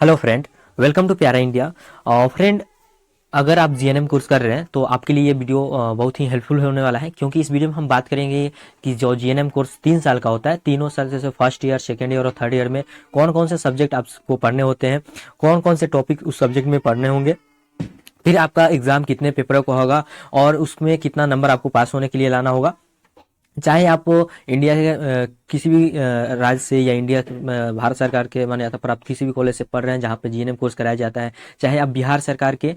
Hello friend, welcome to प्यारा India. Friend, अगर आप जीएनएम कोर्स कर रहे हैं तो आपके लिए ये वीडियो बहुत ही हेल्पफुल होने वाला है, क्योंकि इस वीडियो में हम बात करेंगे कि जो जीएनएम कोर्स 3 साल का होता है, तीनों साल जैसे फर्स्ट ईयर, सेकेंड ईयर और थर्ड ईयर में कौन कौन से सब्जेक्ट आपको पढ़ने होते हैं, कौन कौन से टॉपिक उस सब्जेक्ट में पढ़ने होंगे, फिर आपका एग्जाम कितने पेपरों का होगा और उसमें कितना नंबर आपको पास होने के लिए लाना होगा। चाहे आप इंडिया के किसी भी राज्य से या इंडिया भारत सरकार के माने पर आप किसी भी कॉलेज से पढ़ रहे हैं जहाँ पे जीएनएम कोर्स कराया जाता है, चाहे आप बिहार सरकार के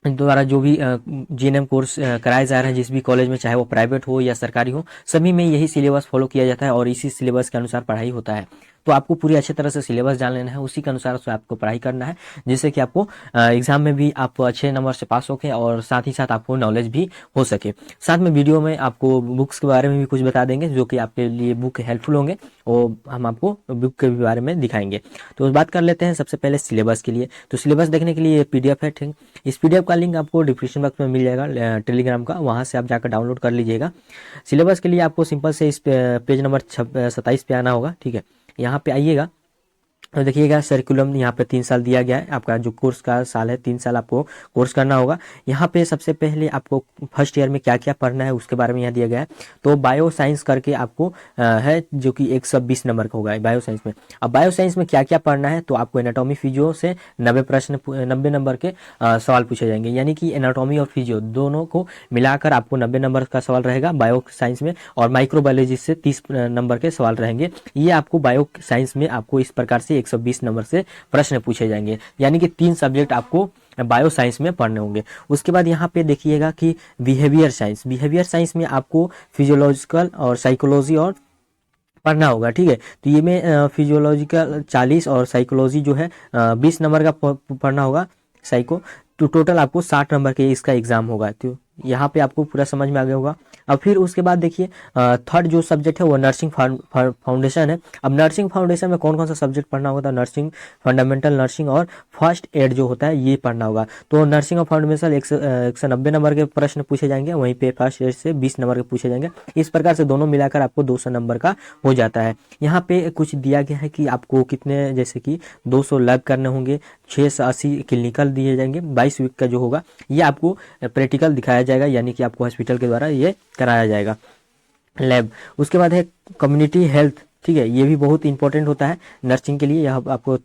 द्वारा जो भी जीएनएम कोर्स कराए जा रहे हैं जिस भी कॉलेज में, चाहे वो प्राइवेट हो या सरकारी हो, सभी में यही सिलेबस फॉलो किया जाता है और इसी सिलेबस के अनुसार पढ़ाई होता है। तो आपको पूरी अच्छी तरह से सिलेबस जान लेना है, उसी के अनुसार से आपको पढ़ाई करना है, जिससे कि आपको एग्जाम में भी आप अच्छे नंबर से पास होके और साथ ही साथ आपको नॉलेज भी हो सके। साथ में वीडियो में आपको बुक्स के बारे में भी कुछ बता देंगे जो कि आपके लिए बुक हेल्पफुल होंगे, और हम आपको बुक के बारे में दिखाएंगे। तो बात कर लेते हैं सबसे पहले सिलेबस के लिए। तो सिलेबस देखने के लिए पीडीएफ है, ठीक। इस पीडीएफ का लिंक आपको डिस्क्रिप्शन बॉक्स में मिल जाएगा टेलीग्राम का, वहां से आप जाकर डाउनलोड कर लीजिएगा। सिलेबस के लिए आपको सिंपल से इस पेज नंबर 27 पे आना होगा, ठीक है। यहाँ पे आइएगा तो देखिएगा सर्कुलम यहाँ पे 3 साल दिया गया है, आपका जो कोर्स का साल है 3 साल आपको कोर्स करना होगा। यहाँ पे सबसे पहले आपको फर्स्ट ईयर में क्या क्या पढ़ना है उसके बारे में यहाँ दिया गया है। तो बायो साइंस करके आपको है जो कि 120 नंबर का होगा बायो साइंस में। अब बायो साइंस में क्या क्या पढ़ना है, तो आपको एनाटॉमी फिजियो से 90 नंबर के सवाल पूछे जाएंगे, यानी कि एनाटॉमी और फिजियो दोनों को मिलाकर आपको 90 नंबर का सवाल रहेगा बायो साइंस में, और माइक्रोबायोलॉजी से 30 नंबर के सवाल रहेंगे। ये आपको बायो साइंस में आपको इस प्रकार से 120 नंबर से प्रश्न पूछे जाएंगे, यानी कि 3 सब्जेक्ट आपको बायो साइंस में पढ़ने होंगे। उसके बाद यहाँ पे देखिएगा कि बिहेवियर साइंस में आपको फिजियोलॉजिकल और साइकोलॉजी और पढ़ना होगा, ठीक है। तो ये में फिजियोलॉजिकल 40 और साइकोलॉजी जो है 20 नंबर का पढ़ना होगा साइको। तो टोटल आपको 60 नंबर के इसका एग्जाम होगा। तो यहाँ पे आपको पूरा समझ में आ गया होगा। अब फिर उसके बाद देखिए थर्ड जो सब्जेक्ट है वो नर्सिंग फाउंडेशन है। अब नर्सिंग फाउंडेशन में कौन कौन सा सब्जेक्ट पढ़ना होगा, तो नर्सिंग, फंडामेंटल नर्सिंग और फर्स्ट एड जो होता है ये पढ़ना होगा। तो नर्सिंग और फाउंडेशन 190 नंबर के प्रश्न पूछे जाएंगे, वहीं पे फर्स्ट एड से 20 नंबर के पूछे जाएंगे। इस प्रकार से दोनों मिलाकर आपको 200 नंबर का हो जाता है। यहाँ पे कुछ दिया गया है कि आपको कितने, जैसे कि 200 लैब करने होंगे, 6 से 80 क्लिनिकल दिए जाएंगे, 22 वीक का जो होगा ये आपको प्रैक्टिकल दिखाया जाएगा, यानी कि आपको हॉस्पिटल के द्वारा ये कराया जाएगा लैब। उसके बाद है कम्युनिटी हेल्थ, ठीक है। ये भी बहुत इंपॉर्टेंट होता है नर्सिंग के लिए, यह आपको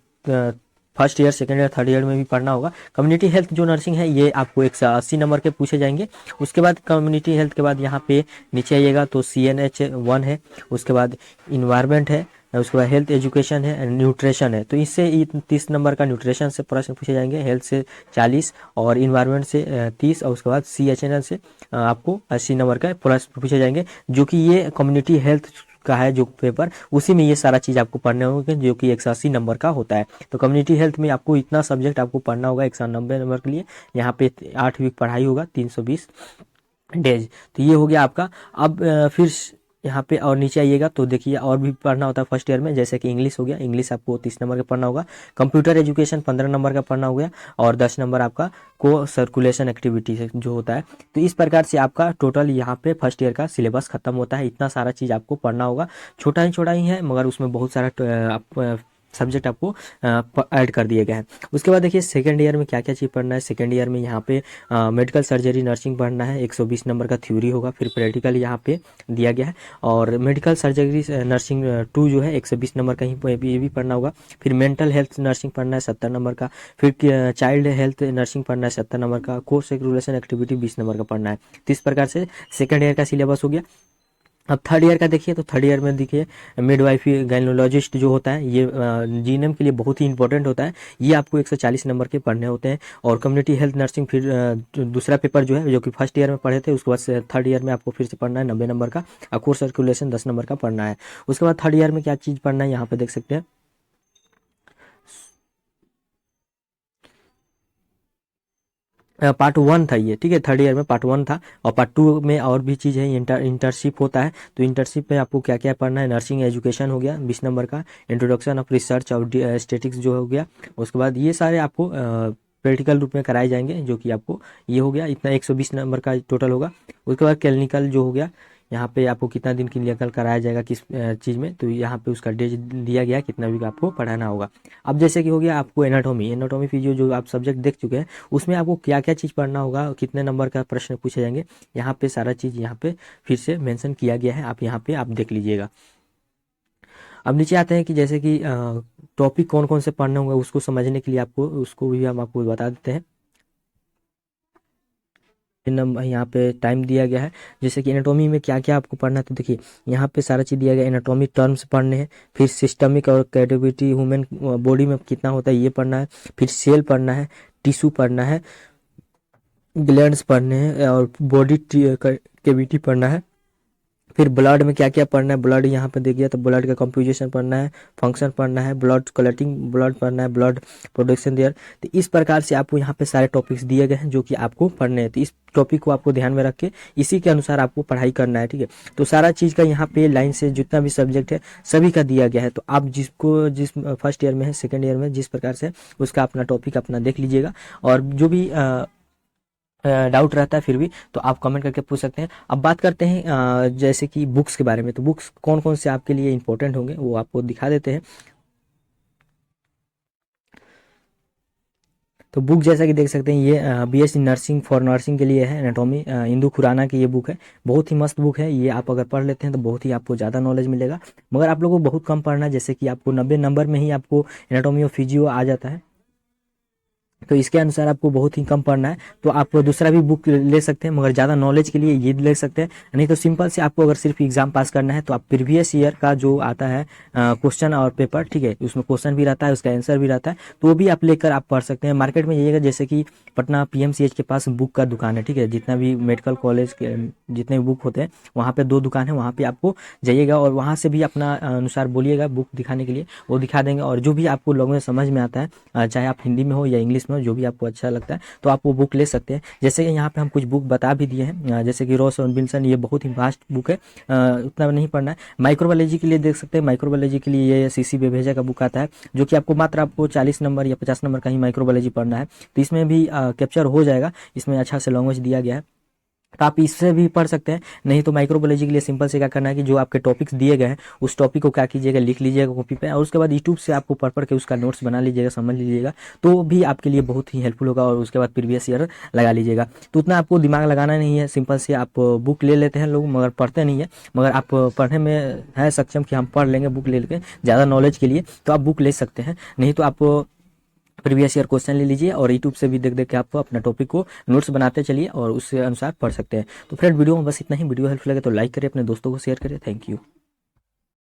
first year, second year, third year में भी पढ़ना होगा। कम्युनिटी हेल्थ जो नर्सिंग है ये आपको 180 नंबर के पूछे जाएंगे। उसके बाद कम्युनिटी हेल्थ के बाद यहाँ पे नीचे आइएगा तो CNH1 है, उसके बाद इन्वायरमेंट है, उसके बाद हेल्थ एजुकेशन है, न्यूट्रिशन है। तो इससे 30 नंबर का न्यूट्रिशन से प्रश्न पूछे जाएंगे, हेल्थ से 40 और इन्वायरमेंट से 30, और उसके बाद CHNL से आपको 80 नंबर का प्रश्न पूछे जाएंगे, जो कि ये कम्युनिटी हेल्थ का है जो पेपर, उसी में ये सारा चीज आपको पढ़ने होंगे, जो कि 180 नंबर का होता है। तो कम्युनिटी हेल्थ में आपको इतना सब्जेक्ट आपको पढ़ना होगा 190 नंबर के लिए। यहाँ पे 8 वीक पढ़ाई होगा, 320 डेज। तो ये हो गया आपका। अब फिर यहाँ पे और नीचे आइएगा तो देखिए और भी पढ़ना होता है फर्स्ट ईयर में, जैसे कि इंग्लिश हो गया, इंग्लिश आपको 30 नंबर का पढ़ना होगा। कंप्यूटर एजुकेशन 15 नंबर का पढ़ना हो गया, और 10 नंबर आपका को सर्कुलेशन एक्टिविटी जो होता है। तो इस प्रकार से आपका टोटल यहाँ पे फर्स्ट ईयर का सिलेबस खत्म होता है। इतना सारा चीज़ आपको पढ़ना होगा, छोटा ही है मगर उसमें बहुत सारा सब्जेक्ट आपको ऐड कर दिए गए हैं। उसके बाद देखिए सेकेंड ईयर में क्या क्या चीज़ पढ़ना है। सेकेंड ईयर में यहाँ पे मेडिकल सर्जरी नर्सिंग पढ़ना है, 120 नंबर का थ्योरी होगा, फिर प्रैक्टिकल यहाँ पे दिया गया है। और मेडिकल सर्जरी नर्सिंग 2 जो है 120 नंबर का ये भी पढ़ना होगा। फिर मेंटल हेल्थ नर्सिंग पढ़ना है 70 नंबर का, फिर चाइल्ड हेल्थ नर्सिंग पढ़ना है 70 नंबर का, कोर्स रेगुलेशन एक्टिविटी 20 नंबर का पढ़ना है। तो इस प्रकार से सेकेंड ईयर का सिलेबस हो गया। अब थर्ड ईयर का देखिए, तो थर्ड ईयर में देखिए मिडवाइफी गायनोलॉजिस्ट जो होता है ये जीएनएम के लिए बहुत ही इंपॉर्टेंट होता है। ये आपको 140 नंबर के पढ़ने होते हैं। और कम्युनिटी हेल्थ नर्सिंग फिर दूसरा पेपर जो है, जो कि फर्स्ट ईयर में पढ़े थे, उसके बाद से थर्ड ईयर में आपको फिर से पढ़ना है 90 नंबर का, और कोर्स सर्कुलेशन 10 नंबर का पढ़ना है। उसके बाद थर्ड ईयर में क्या चीज़ पढ़ना है यहाँ पे देख सकते हैं। पार्ट 1 था ये, ठीक है। थर्ड ईयर में पार्ट 1 था, और पार्ट 2 में और भी चीज़ है, इंटर्नशिप होता है। तो इंटर्नशिप में आपको क्या क्या पढ़ना है, नर्सिंग एजुकेशन हो गया 20 नंबर का, इंट्रोडक्शन ऑफ रिसर्च और स्टेटिक्स जो हो गया। उसके बाद ये सारे आपको प्रैक्टिकल रूप में कराए जाएंगे, जो कि आपको ये हो गया, इतना 120 नंबर का टोटल होगा। उसके बाद क्लिनिकल जो हो गया, यहाँ पे आपको कितना दिन की नकल कराया जाएगा किस चीज़ में, तो यहाँ पे उसका डेट दिया गया है, कितना वीक आपको पढ़ाना होगा। अब जैसे कि हो गया आपको एनाटॉमी फिजियो जो आप सब्जेक्ट देख चुके हैं, उसमें आपको क्या क्या चीज़ पढ़ना होगा, कितने नंबर का प्रश्न पूछे जाएंगे, यहाँ पे सारा चीज़ यहाँ पे फिर से मेंशन किया गया है, आप यहाँ पे आप देख लीजिएगा। अब नीचे आते हैं कि जैसे कि टॉपिक कौन कौन से पढ़ने होंगे, उसको समझने के लिए आपको उसको भी हम आपको बता देते हैं। यहाँ पे टाइम दिया गया है, जैसे कि एनाटॉमी में क्या क्या आपको पढ़ना है, तो देखिए यहाँ पे सारा चीज़ दिया गया है। एनाटॉमी टर्म्स पढ़ने हैं, फिर सिस्टमिक और कैविटी ह्यूमन बॉडी में कितना होता है ये पढ़ना है, फिर सेल पढ़ना है, टिश्यू पढ़ना है, ग्लैंड्स पढ़ने हैं और बॉडी कैविटी पढ़ना है। फिर ब्लड में क्या क्या पढ़ना है, ब्लड यहाँ पे दे गया, तो ब्लड का कंपोजिशन पढ़ना है, फंक्शन पढ़ना है, ब्लड कलेक्टिंग ब्लड पढ़ना है, ब्लड प्रोडक्शन देयर। तो इस प्रकार से आपको यहाँ पे सारे टॉपिक्स दिए गए हैं जो कि आपको पढ़ने हैं। तो इस टॉपिक को आपको ध्यान में रख के इसी के अनुसार आपको पढ़ाई करना है, ठीक है। तो सारा चीज़ का यहाँ पे लाइन से जितना भी सब्जेक्ट है सभी का दिया गया है। तो आप जिस फर्स्ट ईयर में है, सेकेंड ईयर में जिस प्रकार से उसका अपना टॉपिक अपना देख लीजिएगा, और जो भी डाउट रहता है फिर भी तो आप कमेंट करके पूछ सकते हैं। अब बात करते हैं जैसे कि बुक्स के बारे में, तो बुक्स कौन कौन से आपके लिए इंपॉर्टेंट होंगे वो आपको दिखा देते हैं। तो बुक जैसा कि देख सकते हैं ये बीएससी नर्सिंग फॉर नर्सिंग के लिए है, एनाटॉमी इंदु खुराना की ये बुक है, बहुत ही मस्त बुक है। ये आप अगर पढ़ लेते हैं तो बहुत ही आपको ज़्यादा नॉलेज मिलेगा, मगर आप लोगों को बहुत कम पढ़ना है, जैसे कि आपको 90 नंबर में ही आपको एनाटॉमी और फिजियो आ जाता है, तो इसके अनुसार आपको बहुत ही कम पढ़ना है। तो आप दूसरा भी बुक ले सकते हैं, मगर ज़्यादा नॉलेज के लिए ये ले सकते हैं। नहीं तो सिंपल से आपको अगर सिर्फ एग्जाम पास करना है तो आप प्रीवियस ईयर का जो आता है क्वेश्चन और पेपर, ठीक है, उसमें क्वेश्चन भी रहता है, उसका आंसर भी रहता है, तो वो भी आप लेकर आप पढ़ सकते हैं। मार्केट में जाइएगा, जैसे कि पटना पीएमसीएच के पास बुक का दुकान है, ठीक है, जितना भी मेडिकल कॉलेज के जितने भी बुक होते हैं वहाँ पे 2 दुकान है, वहाँ पे आपको जाइएगा और वहाँ से भी अपना अनुसार बोलिएगा बुक दिखाने के लिए, वो दिखा देंगे। और जो भी आपको लैंग्वेज समझ में आता है, चाहे आप हिंदी में हो या इंग्लिश में हो, जो भी आपको अच्छा लगता है तो आप वो बुक ले सकते हैं। जैसे कि यहाँ पे हम कुछ बुक बता भी दिए हैं, जैसे कि रॉस और विल्सन, ये बहुत ही वास्ट बुक है, उतना नहीं पढ़ना है। माइक्रोबायोलॉजी के लिए देख सकते हैं, माइक्रोबायोलॉजी के लिए ये सीसी बेभेजा का बुक आता है, जो कि आपको मात्र आपको 40 नंबर या 50 नंबर का ही माइक्रोबायोलॉजी पढ़ना है, तो इसमें भी कैप्चर हो जाएगा, इसमें अच्छा से लैंग्वेज दिया गया है, तो आप इससे भी पढ़ सकते हैं। नहीं तो माइक्रोबायोलॉजी के लिए सिंपल से क्या करना है कि जो आपके टॉपिक्स दिए गए हैं उस टॉपिक को क्या कीजिएगा, लिख लीजिएगा कॉपी पे, और उसके बाद यूट्यूब से आपको पढ़ के उसका नोट्स बना लीजिएगा, समझ लीजिएगा, तो भी आपके लिए बहुत ही हेल्पफुल होगा। और उसके बाद प्रीवियस ईयर लगा लीजिएगा, तो उतना आपको दिमाग लगाना नहीं है, सिंपल से आप बुक ले लेते हैं लोग, मगर पढ़ते नहीं है। मगर आप पढ़ने में है सक्षम कि हम पढ़ लेंगे बुक ले लेके ज़्यादा नॉलेज के लिए, तो आप बुक ले सकते हैं। नहीं तो आप प्रीवियस ईयर क्वेश्चन ले लीजिए और यूट्यूब से भी देख देख के आप अपना टॉपिक को नोट्स बनाते चलिए और उसके अनुसार पढ़ सकते हैं। तो फ्रेंड वीडियो में बस इतना ही। वीडियो हेल्पफुल लगे तो लाइक करें, अपने दोस्तों को शेयर करें। Thank you.